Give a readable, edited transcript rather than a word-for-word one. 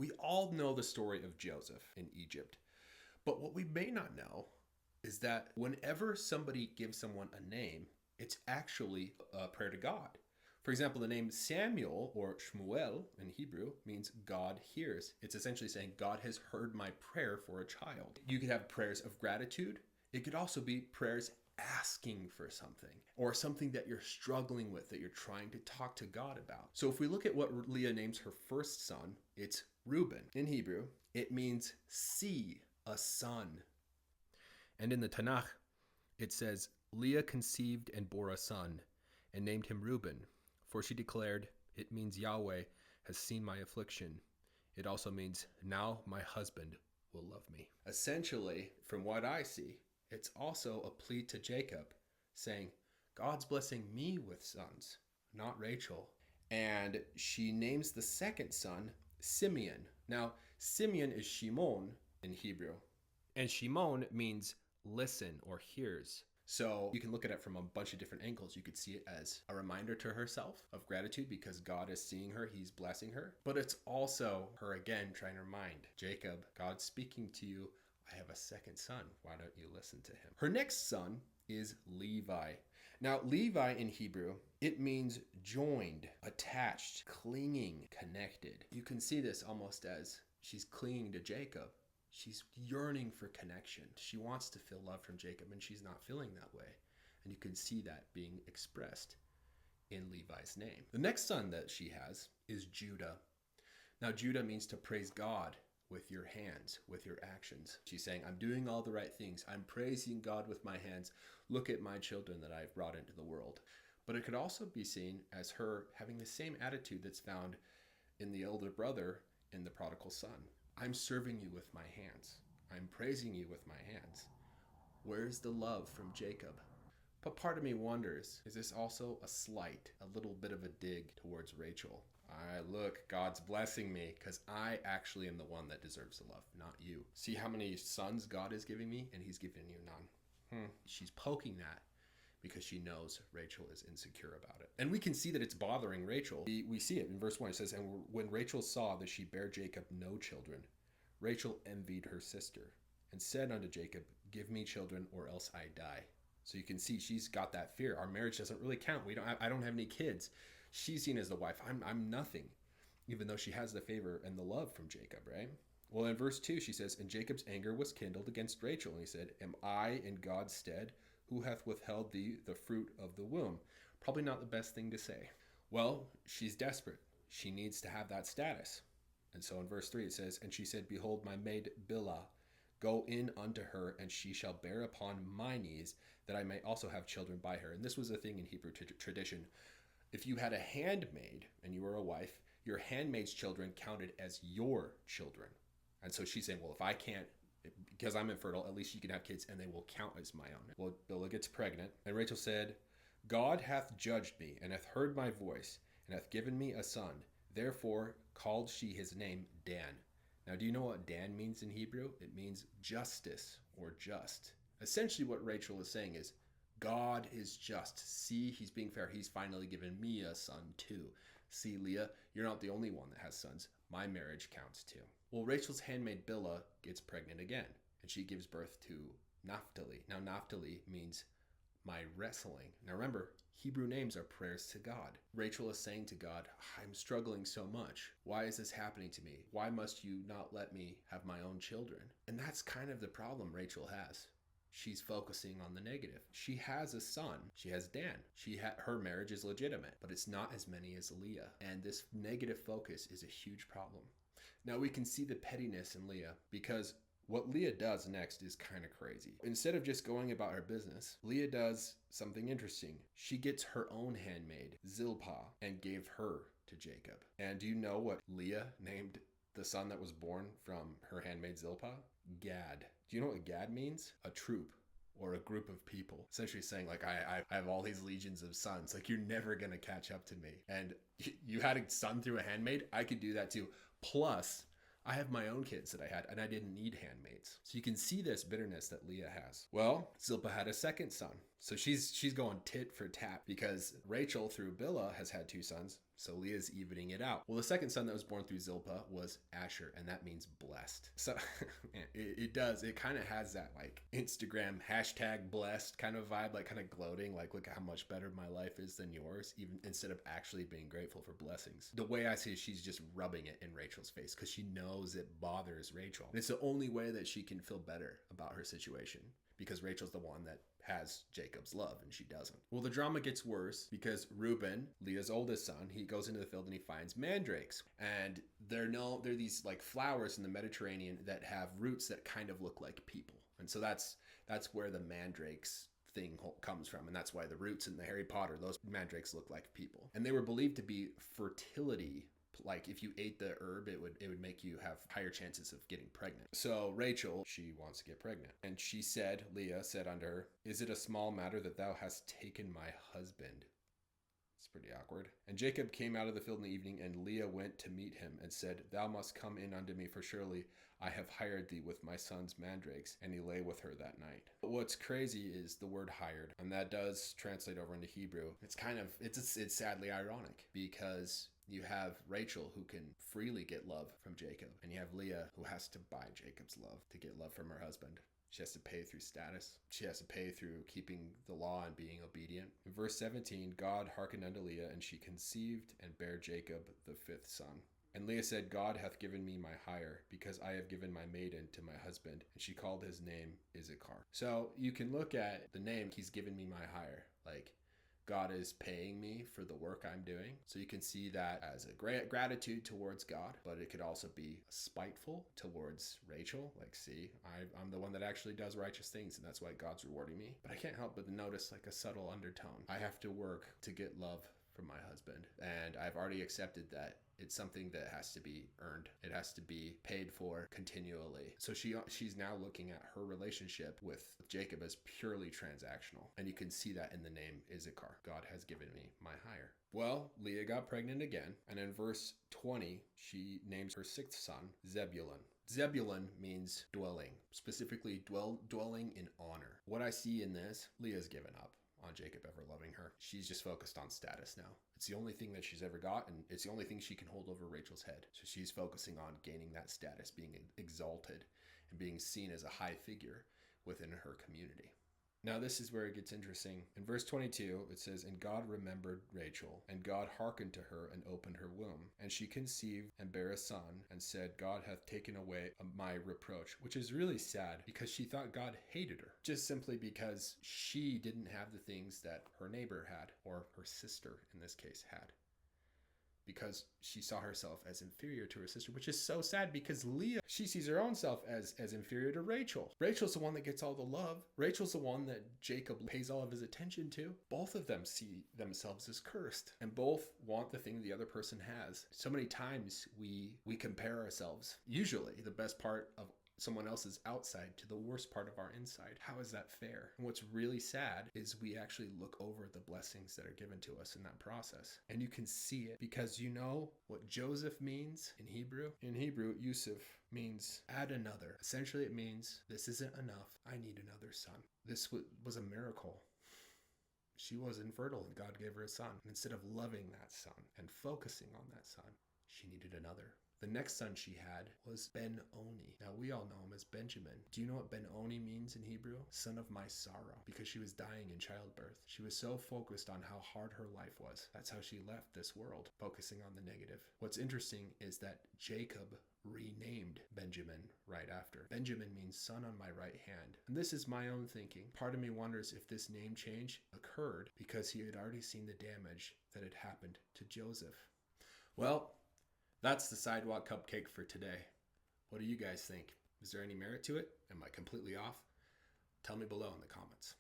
We all know the story of Joseph in Egypt. But what we may not know is that whenever somebody gives someone a name, it's actually a prayer to God. For example, the name Samuel or Shmuel in Hebrew means God hears. It's essentially saying God has heard my prayer for a child. You could have prayers of gratitude. It could also be prayers asking for something or something that you're struggling with, that you're trying to talk to God about. So if we look at what Leah names her first son, it's Reuben. In Hebrew, it means see, a son. And in the Tanakh, it says, Leah conceived and bore a son and named him Reuben, for she declared, it means Yahweh has seen my affliction. It also means, now my husband will love me. Essentially, from what I see, it's also a plea to Jacob saying, God's blessing me with sons, not Rachel. And she names the second son Simeon. Now, Simeon is Shimon in Hebrew, and Shimon means listen or hears. So you can look at it from a bunch of different angles. You could see it as a reminder to herself of gratitude because God is seeing her, he's blessing her. But it's also her again trying to remind Jacob, God's speaking to you. I have a second son. Why don't you listen to him? Her next son is Levi. Now, Levi in Hebrew, it means joined, attached, clinging, connected. You can see this almost as she's clinging to Jacob. She's yearning for connection. She wants to feel love from Jacob, and she's not feeling that way. And you can see that being expressed in Levi's name. The next son that she has is Judah. Now, Judah means to praise God with your hands, with your actions. She's saying, I'm doing all the right things. I'm praising God with my hands. Look at my children that I've brought into the world. But it could also be seen as her having the same attitude that's found in the elder brother in the prodigal son. I'm serving you with my hands. I'm praising you with my hands. Where's the love from Jacob? But part of me wonders, is this also a slight, a little bit of a dig towards Rachel? Look, God's blessing me because I actually am the one that deserves the love, not you. See how many sons God is giving me and he's giving you none. She's poking that because she knows Rachel is insecure about it. And we can see that it's bothering Rachel. We see it in verse 1. It says, and when Rachel saw that she bare Jacob no children, Rachel envied her sister and said unto Jacob, give me children or else I die. So you can see she's got that fear. Our marriage doesn't really count. I don't have any kids. She's seen as the wife. I'm nothing, even though she has the favor and the love from Jacob, right? Well, in verse 2, she says, and Jacob's anger was kindled against Rachel. And he said, am I in God's stead? Who hath withheld thee the fruit of the womb? Probably not the best thing to say. Well, she's desperate. She needs to have that status. And so in verse 3 it says, and she said, behold, my maid Bilhah, go in unto her, and she shall bear upon my knees, that I may also have children by her. And this was a thing in Hebrew tradition. If you had a handmaid and you were a wife, your handmaid's children counted as your children. And so she's saying, well, if I can't, because I'm infertile, at least you can have kids and they will count as my own. Well, Bilhah gets pregnant, and Rachel said, God hath judged me, and hath heard my voice, and hath given me a son. Therefore called she his name Dan. Now, do you know what Dan means in Hebrew? It means justice or just. Essentially what Rachel is saying is, God is just. See, he's being fair. He's finally given me a son too. See, Leah, you're not the only one that has sons. My marriage counts too. Well, Rachel's handmaid Bilhah gets pregnant again, and she gives birth to Naphtali. Now, Naphtali means my wrestling. Now remember, Hebrew names are prayers to God. Rachel is saying to God, I'm struggling so much. Why is this happening to me? Why must you not let me have my own children? And that's kind of the problem Rachel has. She's focusing on the negative. She has a son. She has Dan. Her marriage is legitimate, but it's not as many as Leah. And this negative focus is a huge problem. Now we can see the pettiness in Leah because what Leah does next is kind of crazy. Instead of just going about her business, Leah does something interesting. She gets her own handmaid, Zilpah, and gave her to Jacob. And do you know what Leah named the son that was born from her handmaid Zilpah? Gad. Do you know what Gad means? A troop or a group of people. Essentially saying, like, I have all these legions of sons. Like, you're never going to catch up to me. And you had a son through a handmaid? I could do that too. Plus, I have my own kids that I had, and I didn't need handmaids. So you can see this bitterness that Leah has. Well, Zilpah had a second son. So she's going tit for tat because Rachel through Bilhah has had two sons. So Leah's evening it out. Well, the second son that was born through Zilpah was Asher, and that means blessed. So it does. It kind of has that like Instagram hashtag blessed kind of vibe, like kind of gloating, like look how much better my life is than yours, even instead of actually being grateful for blessings. The way I see it, she's just rubbing it in Rachel's face because she knows it bothers Rachel. And it's the only way that she can feel better about her situation, because Rachel's the one that has Jacob's love and she doesn't. Well, the drama gets worse because Reuben, Leah's oldest son, he goes into the field and he finds mandrakes. And they're these like flowers in the Mediterranean that have roots that kind of look like people. And so that's where the mandrakes thing comes from. And that's why the roots in the Harry Potter, those mandrakes look like people. And they were believed to be fertility. Like if you ate the herb, it would make you have higher chances of getting pregnant. So Rachel, she wants to get pregnant. And Leah said unto her, is it a small matter that thou hast taken my husband? It's pretty awkward. And Jacob came out of the field in the evening, and Leah went to meet him and said, thou must come in unto me, for surely I have hired thee with my son's mandrakes. And he lay with her that night. But what's crazy is the word hired, and that does translate over into Hebrew. It's sadly ironic because you have Rachel who can freely get love from Jacob, and you have Leah who has to buy Jacob's love to get love from her husband. She has to pay through status. She has to pay through keeping the law and being obedient. In verse 17, God hearkened unto Leah, and she conceived and bare Jacob the fifth son. And Leah said, God hath given me my hire, because I have given my maiden to my husband. And she called his name Issachar. So you can look at the name, he's given me my hire. Like, God is paying me for the work I'm doing. So you can see that as a great gratitude towards God, but it could also be spiteful towards Rachel. Like, see, I'm the one that actually does righteous things, and that's why God's rewarding me. But I can't help but notice like a subtle undertone. I have to work to get love from my husband, and I've already accepted that it's something that has to be earned. It has to be paid for continually. So she's now looking at her relationship with Jacob as purely transactional. And you can see that in the name Issachar. God has given me my hire. Well, Leah got pregnant again. And in verse 20, she names her sixth son Zebulun. Zebulun means dwelling, specifically dwelling in honor. What I see in this, Leah's given up on Jacob ever loving her. She's just focused on status now. It's the only thing that she's ever got, and it's the only thing she can hold over Rachel's head. So she's focusing on gaining that status, being exalted, and being seen as a high figure within her community. Now this is where it gets interesting. In verse 22, it says, and God remembered Rachel, and God hearkened to her and opened her womb. And she conceived and bare a son, and said, God hath taken away my reproach. Which is really sad, because she thought God hated her, just simply because she didn't have the things that her neighbor had, or her sister in this case had. Because she saw herself as inferior to her sister, which is so sad, because Leah, she sees her own self as inferior to Rachel. Rachel's the one that gets all the love. Rachel's the one that Jacob pays all of his attention to. Both of them see themselves as cursed, and both want the thing the other person has. So many times we compare ourselves, usually the best part of someone else's outside to the worst part of our inside. How is that fair? And what's really sad is we actually look over the blessings that are given to us in that process. And you can see it because you know what Joseph means in Hebrew? In Hebrew, Yusuf means add another. Essentially, it means this isn't enough. I need another son. This was a miracle. She was infertile and God gave her a son. And instead of loving that son and focusing on that son, she needed another. The next son she had was Ben-Oni. Now we all know him as Benjamin. Do you know what Ben-Oni means in Hebrew? Son of my sorrow, because she was dying in childbirth. She was so focused on how hard her life was. That's how she left this world, focusing on the negative. What's interesting is that Jacob renamed Benjamin right after. Benjamin means son on my right hand. And this is my own thinking. Part of me wonders if this name change occurred because he had already seen the damage that had happened to Joseph. Well, that's the sidewalk cupcake for today. What do you guys think? Is there any merit to it? Am I completely off? Tell me below in the comments.